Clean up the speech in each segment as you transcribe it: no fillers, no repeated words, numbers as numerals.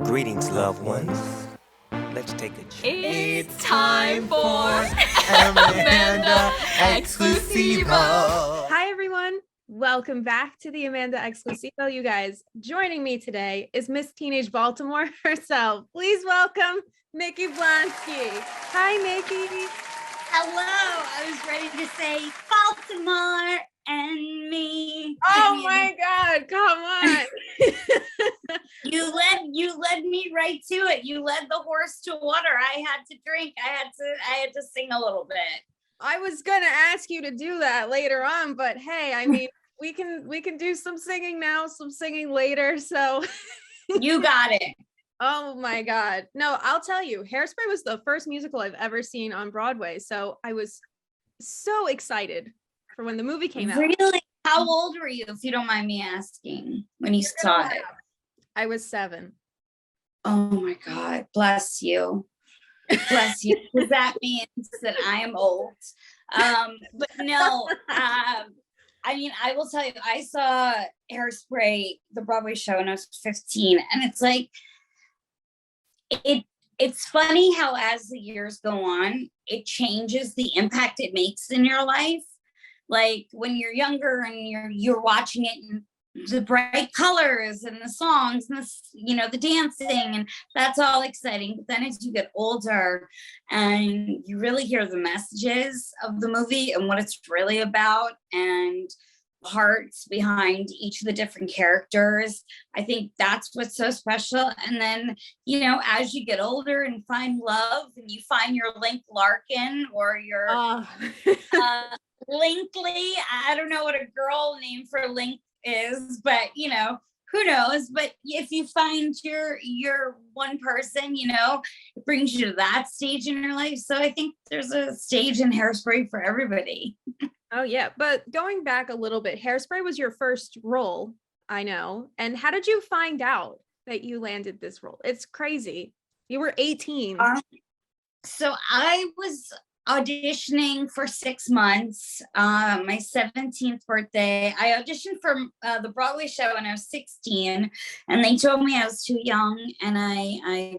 Greetings, loved ones. Let's take a trip. It's time for Amanda Exclusivo. Hi, everyone. Welcome back to the Amanda Exclusivo, you guys. Joining me today is Miss Teenage Baltimore herself. Please welcome Nikki Blonsky. Hi, Nikki. Hello. I was ready to say Baltimore and me. Oh my God, come on. You led me right to it. You led the horse to water. I had to drink. I had to sing a little bit. I was gonna ask you to do that later on, but hey, I mean, we can do some singing now, some singing later. So You got it. oh my God. No, I'll tell you, Hairspray was the first musical I've ever seen on Broadway. So I was so excited for when the movie came out. Really? How old were you, if you don't mind me asking, when you saw it? I was 7. Oh my God. Bless you. Bless you. Because that means that I am old. But no, I mean, I will tell you, I saw Hairspray, the Broadway show, when I was 15, and it's like, it's funny how as the years go on, it changes the impact it makes in your life. Like when you're younger and you're watching it and the bright colors and the songs and the dancing, and that's all exciting. But then as you get older and you really hear the messages of the movie and what it's really about and hearts behind each of the different characters, I think that's what's so special. And then, as you get older and find love and you find your Link Larkin or your Linkley, I don't know what a girl name for Link is, but who knows? But if you find your one person, it brings you to that stage in your life. So I think there's a stage in Hairspray for everybody. Oh yeah, but going back a little bit, Hairspray was your first role, I know. And how did you find out that you landed this role? It's crazy. You were 18. So I was auditioning for 6 months. My 17th birthday, I auditioned for the Broadway show when I was 16, and they told me I was too young, and I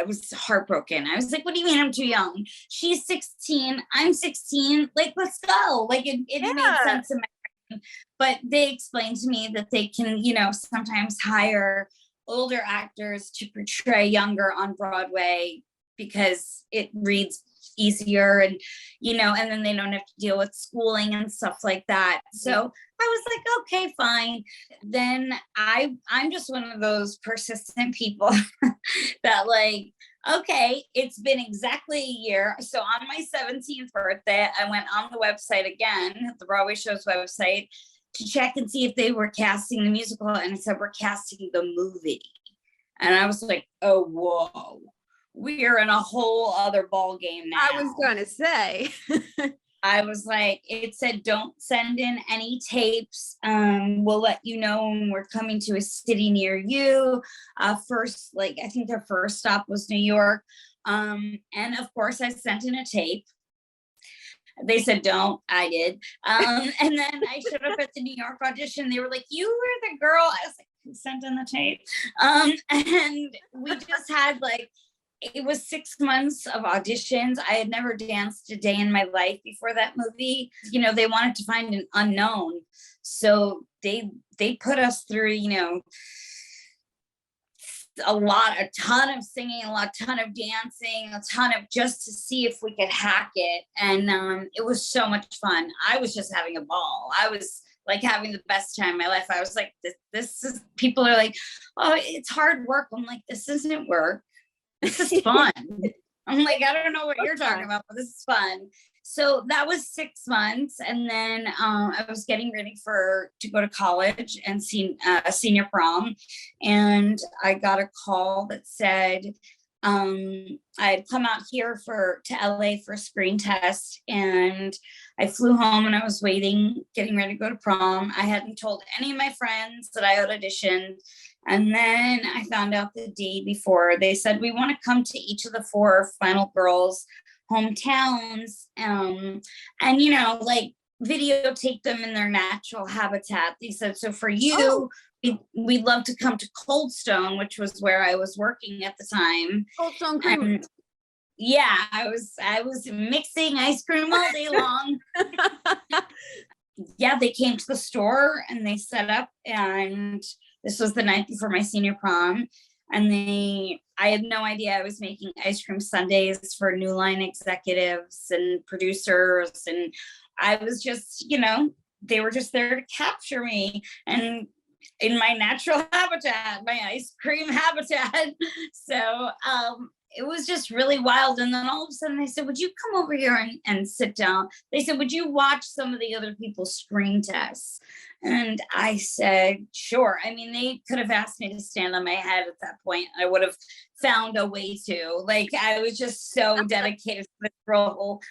was heartbroken. I was like, what do you mean I'm too young? She's 16, I'm 16, like, let's go. Like it made sense to me. But they explained to me that they can, sometimes hire older actors to portray younger on Broadway because it reads easier, and and then they don't have to deal with schooling and stuff like that. So I was like, okay, fine. Then I'm just one of those persistent people that like, okay, it's been exactly a year. So on my 17th birthday, I went on the website again, the Broadway show's website, to check and see if they were casting the musical, and it said we're casting the movie. And I was like, oh, whoa. We're in a whole other ball game now. I was gonna say. I was like, it said, don't send in any tapes. We'll let you know when we're coming to a city near you. First, I think their first stop was New York. And of course I sent in a tape. They said, don't, I did. And then I showed up at the New York audition. They were like, you were the girl. I was like, who sent in the tape? And we just had it was 6 months of auditions. I had never danced a day in my life before that movie. They wanted to find an unknown. So they put us through, a ton of singing, ton of dancing, a ton of just to see if we could hack it. And it was so much fun. I was just having a ball. I was like having the best time of my life. I was like, this is, people are like, oh, it's hard work. I'm like, this isn't work. This is fun. I'm like, I don't know what you're talking about, but this is fun. So that was 6 months. And then I was getting ready to go to college and see a senior prom. And I got a call that said I had come out here to LA for a screen test, and I flew home and I was getting ready to go to prom. I hadn't told any of my friends that I had auditioned. And then I found out the day before. They said, we want to come to each of the 4 final girls' hometowns. And videotape them in their natural habitat. They said, so for you, we'd love to come to Cold Stone, which was where I was working at the time. Cold Stone Creamery. And yeah, I was mixing ice cream all day long. Yeah, they came to the store and they set up, and this was the night before my senior prom. And I had no idea I was making ice cream sundaes for New Line executives and producers. And I was just, they were just there to capture me. And in my natural habitat, my ice cream habitat. So it was just really wild. And then all of a sudden they said, would you come over here and sit down? They said, would you watch some of the other people's screen tests? And I said, sure. I mean, they could have asked me to stand on my head at that point. I would have found a way to. Like, I was just so dedicated to this role.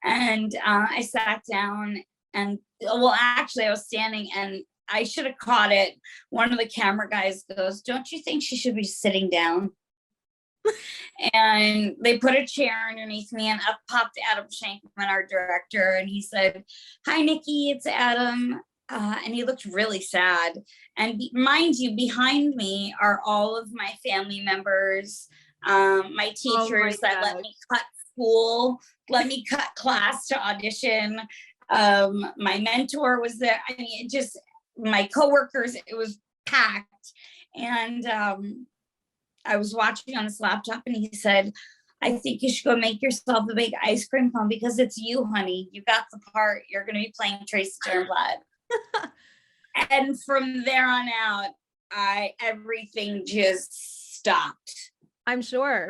And I sat down and, well, actually I was standing and I should have caught it. One of the camera guys goes, don't you think she should be sitting down? And they put a chair underneath me, and up popped Adam Shankman, our director. And he said, hi, Nikki, it's Adam. And he looked really sad. And mind you, behind me are all of my family members, my teachers that let me cut school, let me cut class to audition. My mentor was there. I mean, it just, my coworkers, it was packed. And I was watching on his laptop, and he said, I think you should go make yourself a big ice cream cone because it's you, honey. You got the part. You're going to be playing Tracy Turnblad. And from there on out, everything just stopped. I'm sure.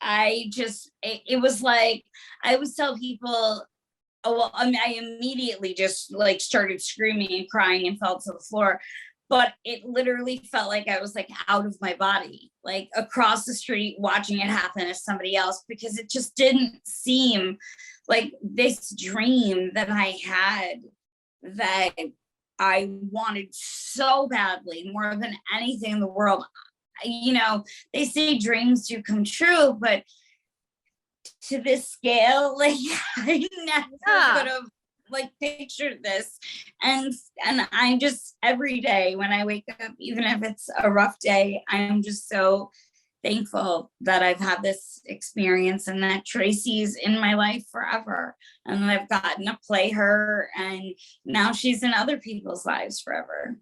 It was like, I always tell people, I immediately just like started screaming and crying and fell to the floor. But it literally felt like I was like out of my body, like across the street watching it happen to somebody else, because it just didn't seem like this dream that I had that I wanted so badly, more than anything in the world. They say dreams do come true, but to this scale, like I never could have pictured this. And I'm just, every day when I wake up, even if it's a rough day, I'm just so thankful that I've had this experience and that Tracy's in my life forever, and that I've gotten to play her, and now she's in other people's lives forever.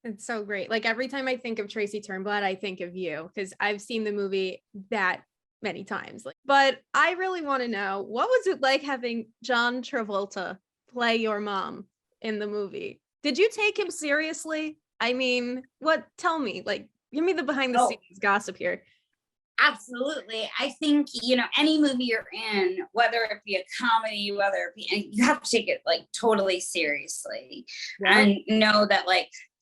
It's so great. Like, every time I think of Tracy Turnblad, I think of you, because I've seen the movie that many times. But I really want to know, what was it like having John Travolta play your mom in the movie? Did you take him seriously? I mean, tell me, give me the behind the scenes gossip here. Absolutely. I think, any movie you're in, whether it be a comedy, whether it be, you have to take it totally seriously. Yeah. And know that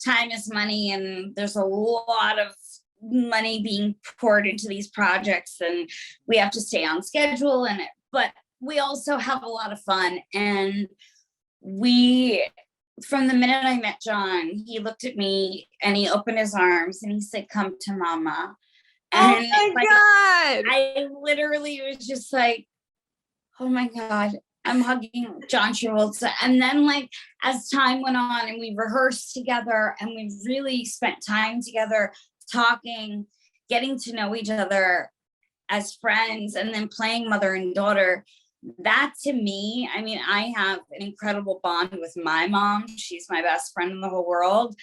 time is money, and there's a lot of money being poured into these projects, and we have to stay on schedule, but we also have a lot of fun. And from the minute I met John, he looked at me and he opened his arms and he said, come to mama. And oh my God. I literally was just like, oh my God, I'm hugging John Travolta. And then as time went on and we rehearsed together and we really spent time together talking, getting to know each other as friends, and then playing mother and daughter, that to me, I mean, I have an incredible bond with my mom. She's my best friend in the whole world.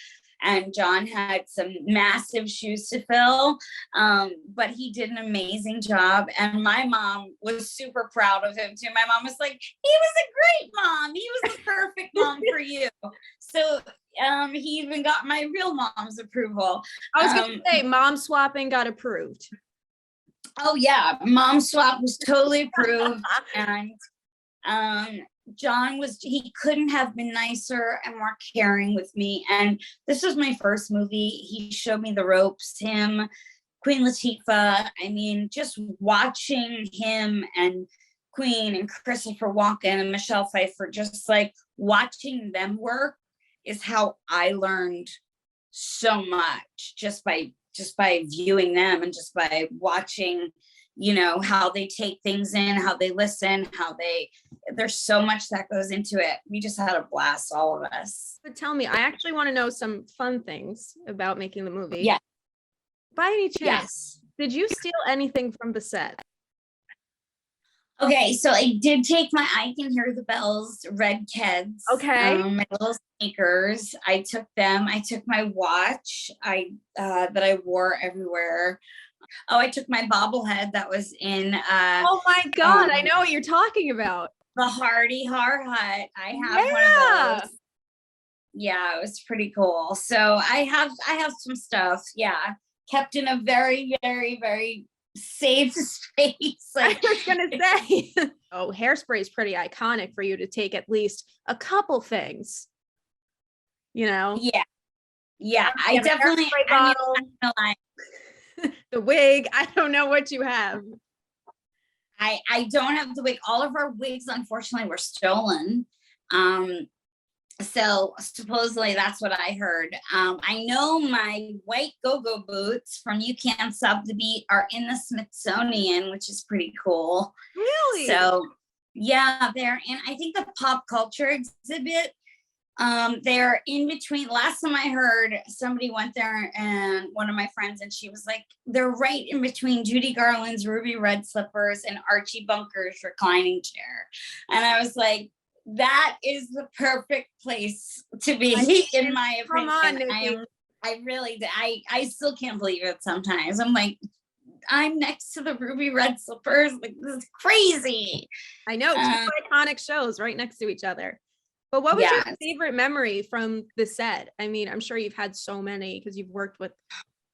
And John had some massive shoes to fill, but he did an amazing job. And my mom was super proud of him too. My mom was like, he was a great mom. He was the perfect mom for you. So he even got my real mom's approval. I was going to say, mom swapping got approved. Oh yeah, mom swap was totally approved. And John he couldn't have been nicer and more caring with me. And this was my first movie. He showed me the ropes, him, Queen Latifah. I mean, just watching him and Queen and Christopher Walken and Michelle Pfeiffer, just watching them work is how I learned so much, just by viewing them and just by watching, how they take things in, how they listen, there's so much that goes into it. We just had a blast, all of us. But tell me, I actually want to know some fun things about making the movie. Yeah. By any chance, Yes. did you steal anything from Bessette? Okay, so I did take my I Can Hear the Bells red Keds. Okay. My little sneakers. I took them. I took my watch that I wore everywhere. Oh, I took my bobblehead that was in Oh my God, I know what you're talking about. the Hardy Har Hut. I have one of those. Yeah, it was pretty cool. So I have some stuff. Yeah. Kept in a very, very, very safe space. I was gonna say, oh, Hairspray is pretty iconic for you to take at least a couple things. Yeah. I definitely. The wig. I don't know what you have. I don't have the wig. All of our wigs, unfortunately, were stolen. So supposedly that's what I heard. I know my white go-go boots from You Can't Stop the Beat are in the Smithsonian, which is pretty cool. Really? So yeah, they're in, I think, the pop culture exhibit. They're in between. Last time I heard, somebody went there, and one of my friends, and she was like, they're right in between Judy Garland's ruby red slippers and Archie Bunker's reclining chair. And I was like, that is the perfect place to be, in my opinion. Come on, Nikki. I still can't believe it sometimes. I'm like, I'm next to the ruby red slippers. Like, this is crazy. I know, two iconic shows right next to each other. But what was your favorite memory from the set? I mean, I'm sure you've had so many because you've worked with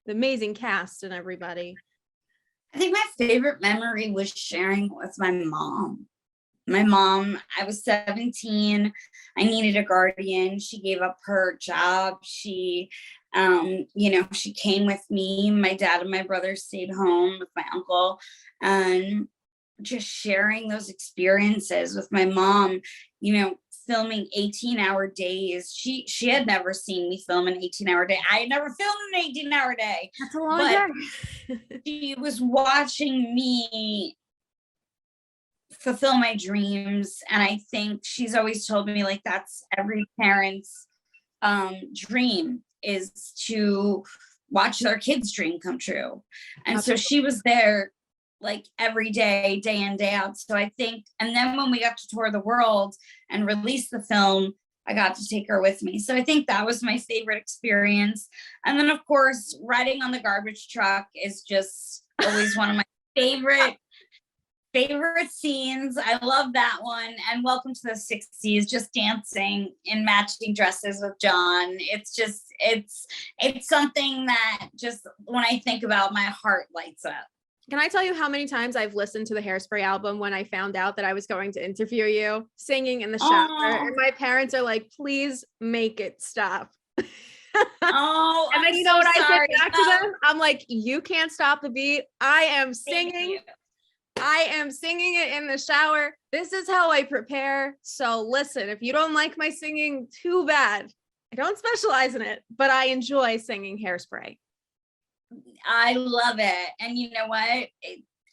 the amazing cast and everybody. I think my favorite memory was sharing with my mom. My mom, I was 17. I needed a guardian. She gave up her job. She, she came with me. My dad and my brother stayed home with my uncle, and just sharing those experiences with my mom, filming 18-hour days. She had never seen me film an 18-hour day. I had never filmed an 18-hour day. That's a long day. She was watching me fulfill my dreams. And I think she's always told me, like, that's every parent's dream, is to watch their kids' dream come true. And so she was there like every day, day in, day out. So I think, and then when we got to tour the world and release the film, I got to take her with me. So I think that was my favorite experience. And then, of course, riding on the garbage truck is just always one of my favorite scenes. I love that one. And Welcome to the 60s, just dancing in matching dresses with John. It's just, it's something that just, when I think about, my heart lights up. Can I tell you how many times I've listened to the Hairspray album when I found out that I was going to interview you, singing in the shower? And my parents are like, please make it stop. Oh, and then you know what I said back to them? I'm like, you can't stop the beat. I am singing it in the shower. This is how I prepare. So listen, if you don't like my singing, too bad. I don't specialize in it, but I enjoy singing Hairspray. I love it. And you know what?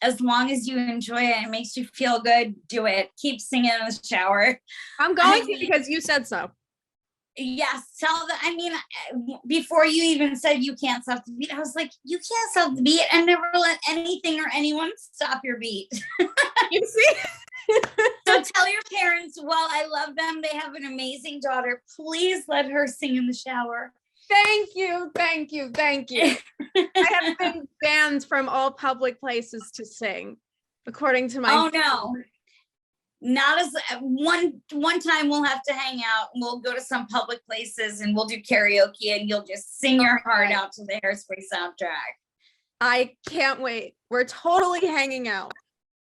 As long as you enjoy it and it makes you feel good, do it. Keep singing in the shower. I'm going to, because you said so. Yes. Before you even said you can't stop the beat, I was like, you can't stop the beat, and never let anything or anyone stop your beat. You see? So tell your parents, well, I love them. They have an amazing daughter. Please let her sing in the shower. Thank you. I have been banned from all public places to sing, according to my. Oh no, not as one time we'll have to hang out. And we'll go to some public places and we'll do karaoke, and you'll just sing your heart out to the Hairspray soundtrack. I can't wait. We're totally hanging out.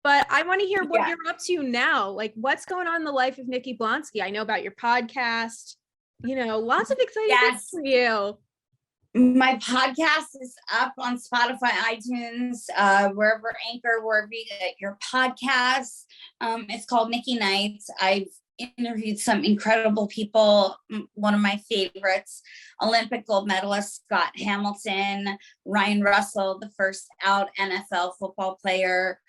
But I want to hear what you're up to now. Like, what's going on in the life of Nikki Blonsky? I know about your podcast. Lots of exciting things for you. My podcast is up on Spotify, iTunes, wherever you get your podcasts. It's called Nikki Nights. I've interviewed some incredible people. One of my favorites, Olympic gold medalist Scott Hamilton, Ryan Russell, the first out NFL football player.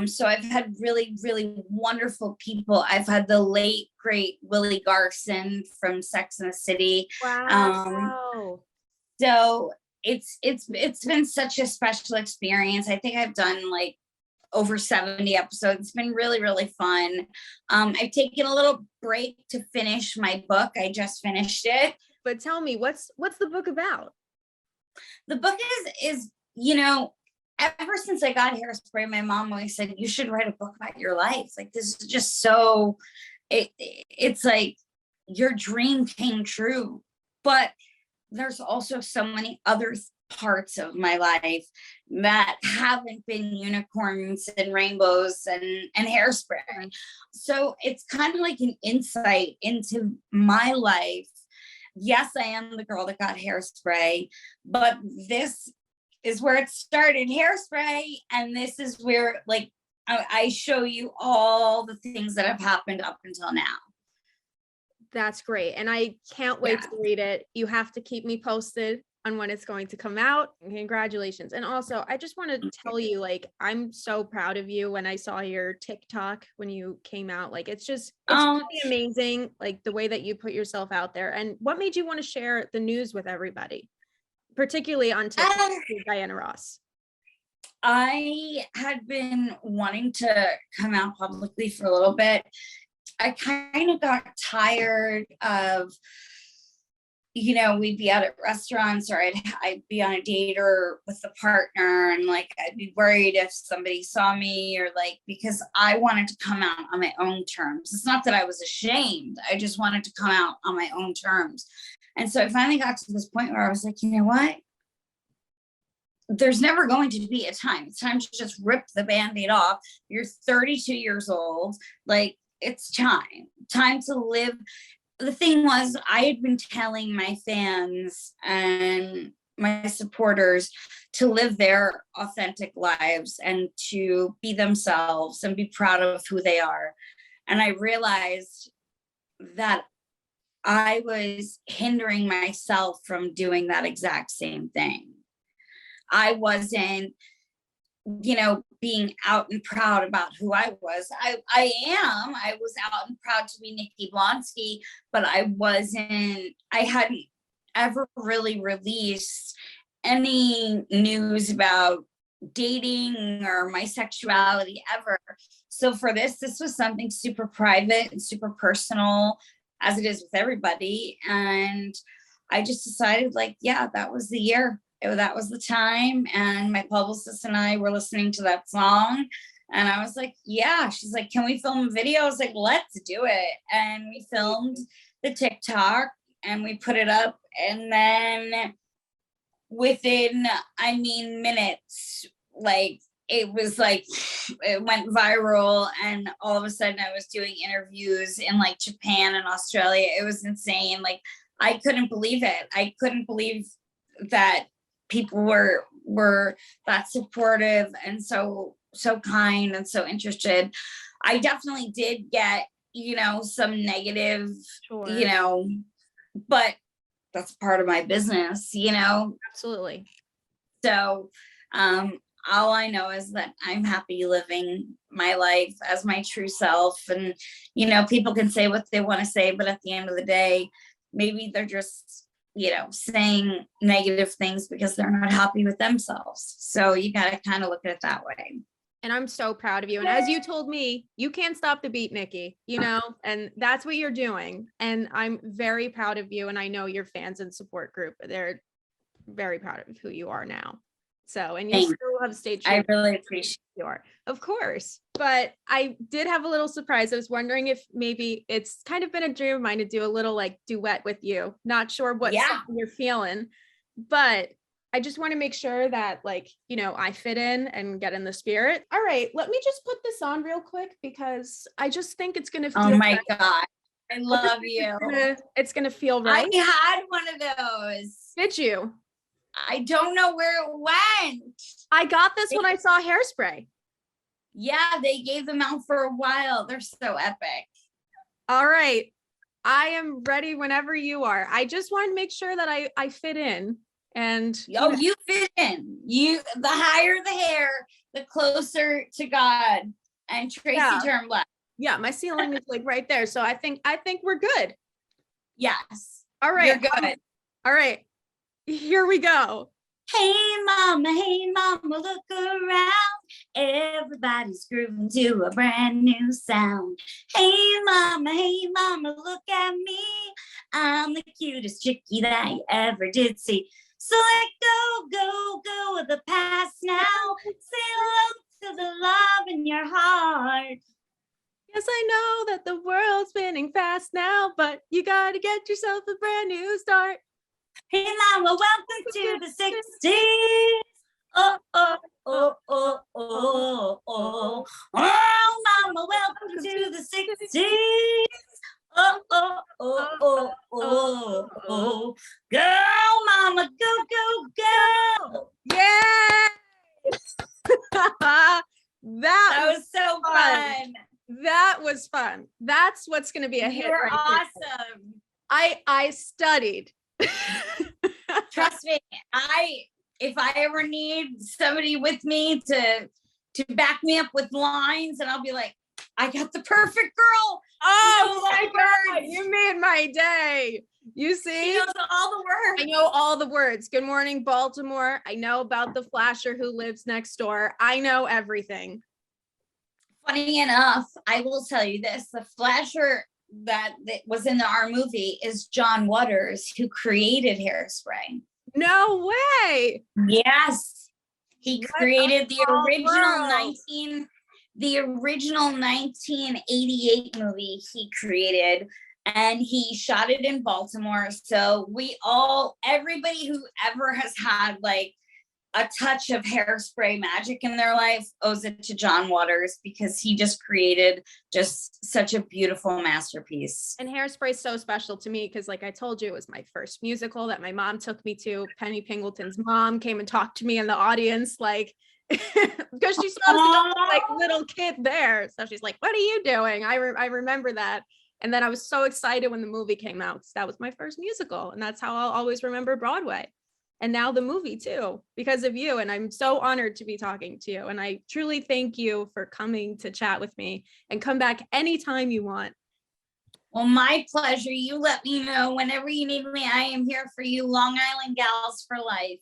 So I've had really, really wonderful people. I've had the late, great Willie Garson from Sex and the City. Wow. So it's been such a special experience. I think I've done like over 70 episodes. It's been really, really fun. I've taken a little break to finish my book. I just finished it. But tell me, what's the book about? The book is, you know, ever since I got Hairspray, my mom always said, you should write a book about your life. Like, this is just so, it's like your dream came true. But there's also so many other parts of my life that haven't been unicorns and rainbows and hairspray. So it's kind of like an insight into my life. Yes, I am the girl that got Hairspray, but this is where it started, Hairspray. And this is where, like, I show you all the things that have happened up until now. That's great. And I can't wait to read it. You have to keep me posted on when it's going to come out. Congratulations. And also, I just want to tell you, like, I'm so proud of you. When I saw your TikTok when you came out, like, it's really amazing, like the way that you put yourself out there. And what made you want to share the news with everybody, particularly on TikTok with Diana Ross? I had been wanting to come out publicly for a little bit. I kind of got tired of, you know, we'd be out at restaurants, or I'd be on a date or with a partner, and like I'd be worried if somebody saw me, or like, because I wanted to come out on my own terms. It's not that I was ashamed. I just wanted to come out on my own terms. And so I finally got to this point where I was like, you know what? There's never going to be a time. It's time to just rip the Band-Aid off. You're 32 years old. Like, it's time to live. The thing was, I had been telling my fans and my supporters to live their authentic lives and to be themselves and be proud of who they are. And I realized that I was hindering myself from doing that exact same thing. I wasn't, you know, being out and proud about who I was. I was out and proud to be Nikki Blonsky, but I hadn't ever really released any news about dating or my sexuality ever. So for this was something super private and super personal, as it is with everybody. And I just decided, like, yeah, that was the year. That was the time. And my publicist and I were listening to that song, and I was like, yeah. She's like, can we film a video? I was like, let's do it. And we filmed the TikTok and we put it up, and then within, minutes, like, it was like, it went viral, and all of a sudden I was doing interviews in like Japan and Australia. It was insane. Like, I couldn't believe it. I couldn't believe that people were that supportive and so kind and so interested. I definitely did get, you know, some negative, sure, you know, but that's part of my business, you know. Absolutely. So all I know is that I'm happy living my life as my true self. And, you know, people can say what they want to say, but at the end of the day, maybe they're just, you know, saying negative things because they're not happy with themselves. So you got to kind of look at it that way. And I'm so proud of you. And as you told me, you can't stop the beat, Nikki, you know, and that's what you're doing. And I'm very proud of you. And I know your fans and support group, they're very proud of who you are now. So, and you still have stayed true. I really appreciate you are, of course. But I did have a little surprise. I was wondering if maybe it's kind of been a dream of mine to do a little like duet with you. Not sure what you're feeling, but I just want to make sure that, like, you know, I fit in and get in the spirit. All right, let me just put this on real quick because I just think it's going to feel God, I love you. It's going to feel right. I had one of those. Did you? I don't know where it went. I got this when I saw Hairspray. Yeah, they gave them out for a while. They're so epic. All right. I am ready whenever you are. I just want to make sure that I fit in. And you fit in. The higher the hair, the closer to God and Tracy Turnblad. Yeah, my ceiling is like right there. So I think we're good. Yes. All right. You're good. All right. Here we go. Hey mama, look around. Everybody's grooving to a brand new sound. Hey mama, look at me. I'm the cutest chickie that you ever did see. So let go of the past now. Say hello to the love in your heart. Yes, I know that the world's spinning fast now, but you gotta get yourself a brand new start. Hey mama, welcome to the 60s. Oh, oh, oh, oh, oh, oh. Oh, mama, welcome to the 60s. Oh, oh, oh, oh, oh, oh. Girl, mama, go. Yeah. that was so fun. That was fun. That's what's going to be a hit. You're right awesome. There. I studied. Trust me, if I ever need somebody with me to back me up with lines, and I'll be like, I got the perfect girl. Oh my God, you made my day. You see? She knows all the words. I know all the words. Good morning, Baltimore. I know about the flasher who lives next door. I know everything. Funny enough, I will tell you this, the flasher that was in our movie is John Waters, who created Hairspray. No way. Yes. He created the original 1988 movie he created, and he shot it in Baltimore. So everybody who ever has had like a touch of Hairspray magic in their life owes it to John Waters, because he just created just such a beautiful masterpiece. And Hairspray is so special to me because, like I told you, it was my first musical that my mom took me to. Penny Pingleton's mom came and talked to me in the audience, like, because she saw the like little kid there. So she's like, "What are you doing?" I remember that. And then I was so excited when the movie came out, because that was my first musical, and that's how I'll always remember Broadway. And now the movie too, because of you. And I'm so honored to be talking to you. And I truly thank you for coming to chat with me, and come back anytime you want. Well, my pleasure. You let me know whenever you need me. I am here for you. Long Island Gals for life.